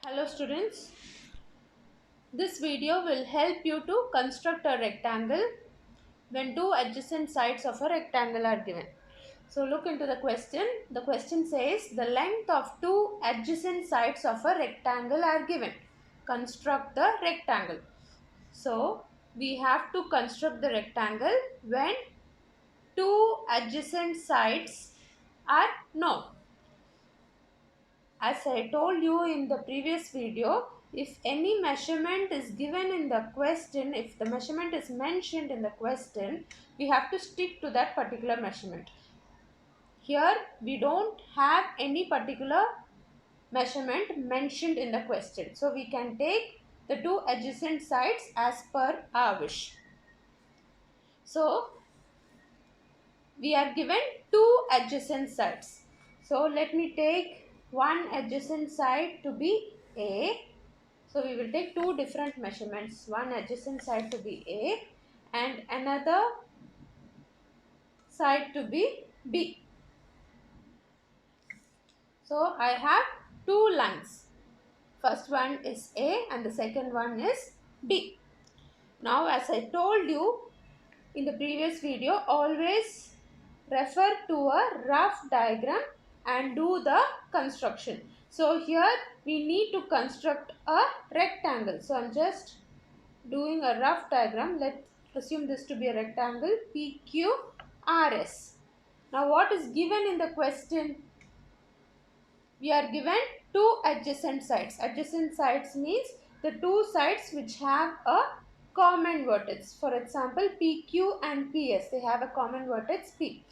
Hello students, this video will help you to construct a rectangle when two adjacent sides of a rectangle are given. So look into the question. The question says the length of two adjacent sides of a rectangle are given. Construct the rectangle. So we have to construct the rectangle when two adjacent sides are known. As I told you in the previous video, if any measurement is given in the question, if the measurement is mentioned in the question, we have to stick to that particular measurement. Here we don't have any particular measurement mentioned in the question. So we can take the two adjacent sides as per our wish. So we are given two adjacent sides. So let me take one adjacent side to be A. So we will take two different measurements. One adjacent side to be A and another side to be B. So I have two lines. First one is A and the second one is B. Now as I told you in the previous video, always refer to a rough diagram and do the construction. So here we need to construct a rectangle. So I'm just doing a rough diagram. Let's assume this to be a rectangle PQRS. Now what is given in the question? We are given two adjacent sides. Adjacent sides means the two sides which have a common vertex. For example, PQ and PS, they have a common vertex P.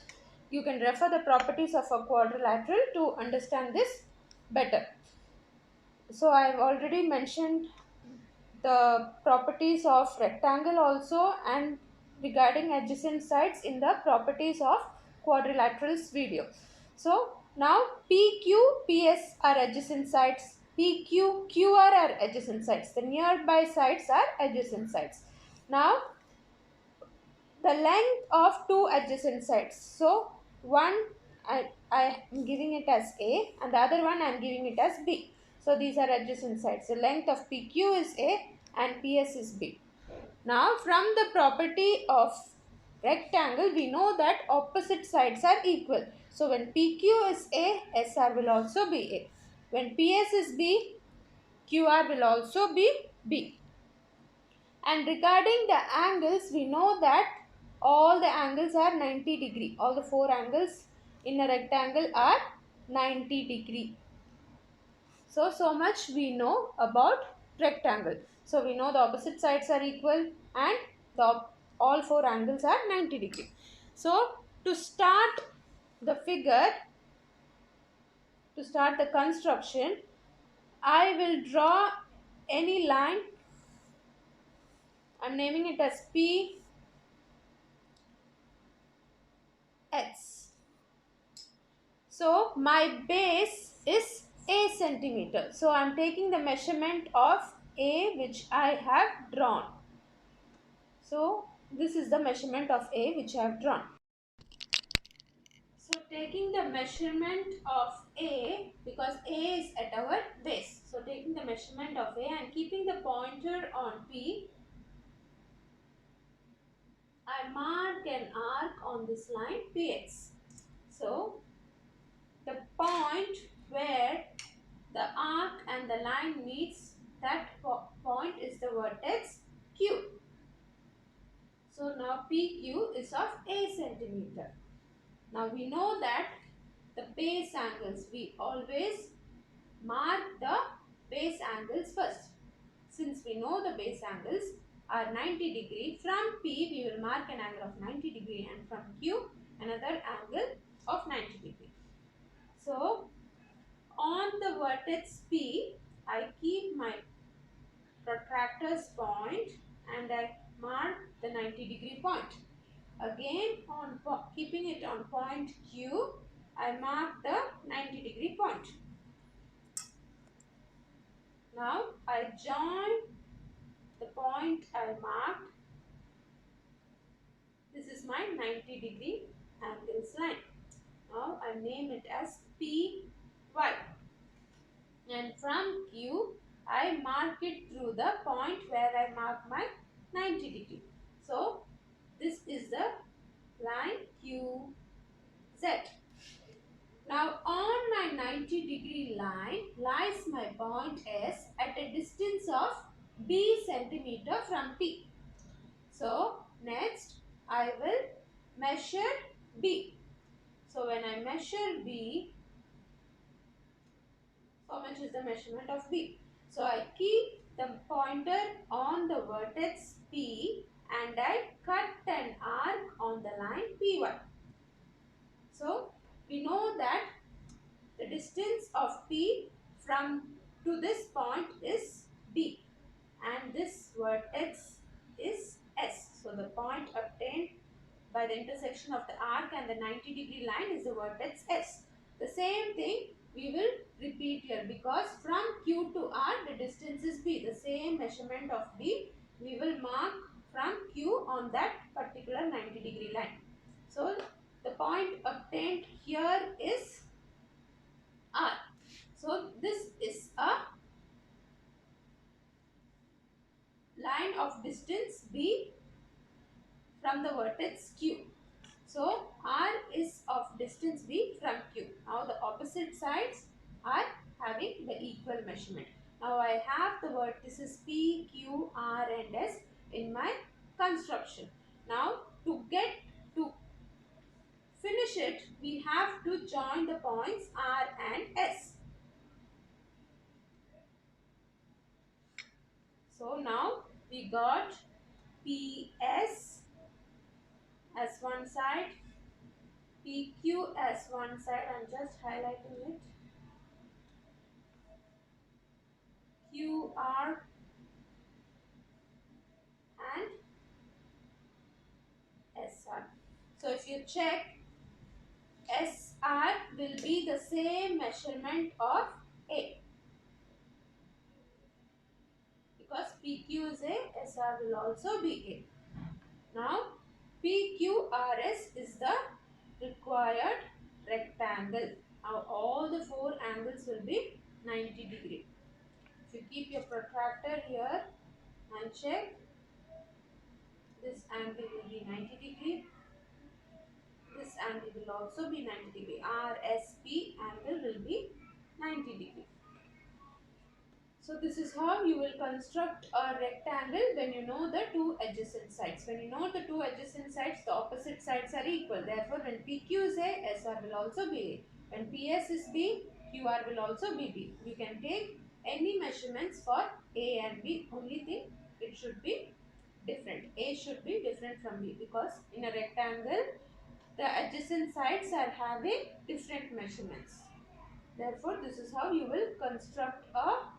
You can refer the properties of a quadrilateral to understand this better. So I have already mentioned the properties of rectangle also and regarding adjacent sides in the properties of quadrilaterals video. So now PQ, PS are adjacent sides, PQ, QR are adjacent sides. The nearby sides are adjacent sides. Now the length of two adjacent sides. So one I am giving it as A and the other one I am giving it as B. So these are adjacent sides. The length of PQ is A and PS is B. Now from the property of rectangle, we know that opposite sides are equal. So when PQ is A, SR will also be A. When PS is B, QR will also be B. And regarding the angles, we know that all the angles are 90 degree. All the four angles in a rectangle are 90 degree. So much we know about rectangle. So we know the opposite sides are equal and all four angles are 90 degree. So to start the figure, to start the construction, I will draw any line. I am naming it as P X. So my base is A centimeter. So I am taking the measurement of A which I have drawn. So this is the measurement of A which I have drawn. So taking the measurement of A, because A is at our base. So taking the measurement of A and keeping the pointer on P, I mark an arc on this line PX. So the point where the arc and the line meets, that point is the vertex Q. So now PQ is of A centimeter. Now we know that the base angles, we always mark the base angles first. Since we know the base angles are 90 degree, from P we will mark an angle of 90 degree and from Q another angle of 90 degree. So on the vertex P, I keep my protractor's point and I mark the 90 degree point. Again, on keeping it on point Q, I mark the 90 degree point. Now I join the point I marked. This is my 90 degree angles line. Now I name it as PY. And from Q, I mark it through the point where I mark my 90 degree. So this is the line QZ. Now on my 90 degree line lies my point S at a distance of B centimeter from P. So next I will measure B. So when I measure B, how much is the measurement of B? So I keep the pointer on the vertex P and I cut an arc on the line P1. So we know that the distance of P from to this point is B and this vertex is S. So the point obtained by the intersection of the arc and the 90 degree line is the vertex S. The same thing we will repeat here because from Q to R the distance is B. The same measurement of B we will mark from Q on that particular 90 degree line. So the point obtained here is R. So this is a line of distance B from the vertex Q. So R is of distance B from Q. Now the opposite sides are having the equal measurement. Now I have the vertices P, Q, R and S in my construction. Now to finish it, we have to join the points R and S. So now we got PS as one side, PQ as one side. I'm just highlighting it. QR and SR. So if you check, SR will be the same measurement of A. Because PQ is A, SR will also be A. Now PQRS is the required rectangle. Now all the four angles will be 90 degree. If you keep your protractor here and check, this angle will be 90 degree. This angle will also be 90 degree. RSP angle will be 90 degree. So this is how you will construct a rectangle when you know the two adjacent sides. When you know the two adjacent sides, the opposite sides are equal. Therefore, when PQ is A, SR will also be A. When PS is B, QR will also be B. You can take any measurements for A and B. Only thing, it should be different. A should be different from B because in a rectangle, the adjacent sides are having different measurements. Therefore, this is how you will construct a